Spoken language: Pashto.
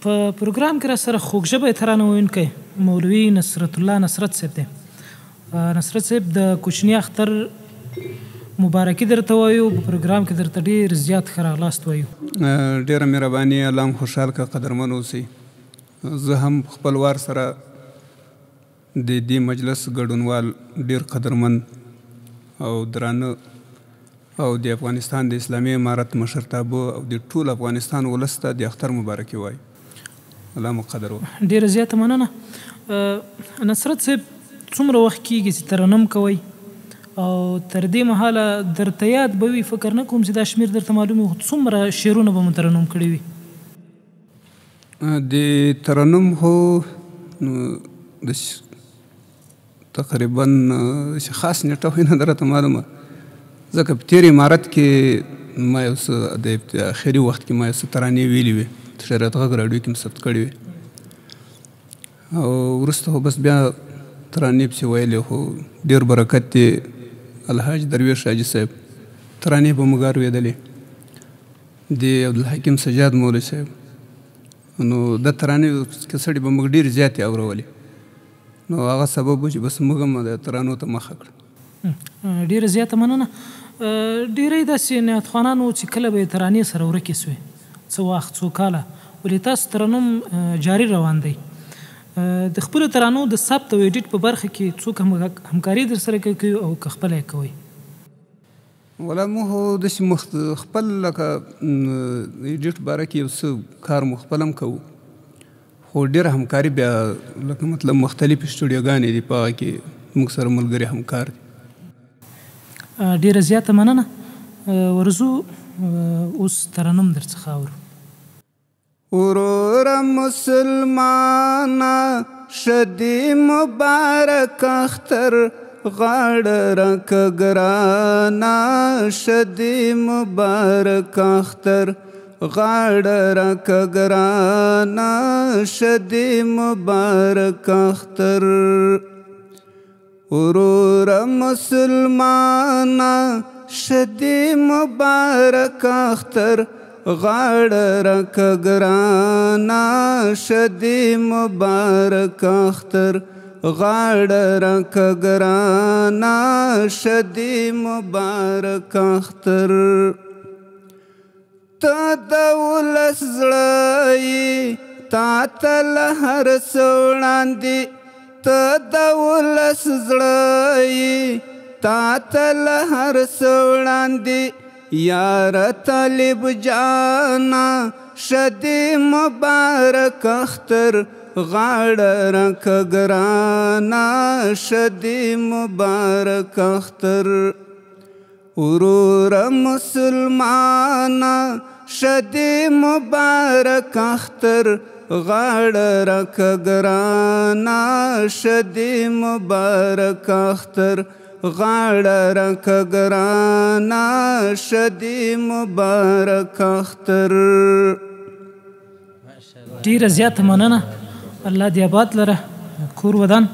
په پروګرام کې را سره خوږژبی ترانه ویونکی مولوي نصرت الله نصرت صاحب دی. نصرت صاحب د کوچني اختر مبارکي درته وایو، په پروګرام کې درته ډېر زیات ښه راغلاست وایو. ډېره مهرباني، الله هم خوشحال که قدرمن اوسئ. زه هم خپل وار سره د دې مجلس ګډونوال ډېر قدرمن او درانه او د افغانستان د اسلامي امارت مشرتابه او د ټول افغانستان ولس ته د اختر مبارکي وایي. الله مو قدر وکړي. ډېره زیاته مننه. نصرت صاحب څومره وخت کېږي چې ترنم کوئ او تر دې مهاله درته یاد به وي؟ فکر نه کوم چې دا شمېر درته معلوم وي، خو څومره شعرونه به مو ترنم کړي وي؟ د ترنم خو د تقریبا خاص نیټه خو نه درته معلومه، ځکه په تېر امارت کې ما یو څه د اخري وخت کې ما یو څه ترانې ویلي وې، شریعت غږ راډیو کې مې ثبت کړې وې، او وروسته خو بس بیا ترانې پسې ویلې. خو ډېر برکت دی الحاج درویش حاجي صاحب ترانې به موږ اورېدلې، د عبدالحکیم سجاد مولوي صاحب، نو د ترانې کیسټې به موږ ډېرې زیاتې اورولې، نو هغه سبب و چې بس موږ هم د ترانو ته مخه کړه. ډېره زیاته مننه. ډېری داسې نعتخوانان وو چې کله به یې ترانې سره ورکې سوې څه وخت څو کاله، ولې تاسو ترنم جاري روان دی. د خپلو ترانو د ثبت او ایډیټ په برخه کې څوک همکاري در سره کوي او که خپله یې کوئ؟ ولا موږ داسې خپل لکه ایډیټ باره کې یو څه کار مو خپل هم کوو، خو ډېره همکاري بیا لکه مطلب مختلفې سټوډیوګانې دي، په هغه کې موږ سره ملګري همکار دي. ډېره زیاته مننه. ورځو اوس ترنم در څخه اورو. وروره مسلمانه شدی مبارک اختر، غاړه راکه ګرانه شدی مبارک اختر، غاړه راکه ګرانه شدی مبارک اختر. وروره مسلمانه شدی مبارک اختر، غاړه راکه ګرانه شدی مبارک اختر، غاړه راکه ګرانه شدی مبارک اختر. ته د ولس زړه یې تا ته له هر څه وړاندې، ته د ولس زړه یې تا ته له هر څه وړاندې، یاره طالب جانا شدی مبارک اختر، غاړه راکه ګرانه شدی مبارک اختر. وروره مسلمانه شدی مبارک اختر، غاړه راکه ګرانه شدی مبارک اختر، غاړه راکه ګرانه شدی مبارک اختر. ډېره زیاته مننه. الله دې آباد لره، کور ودان.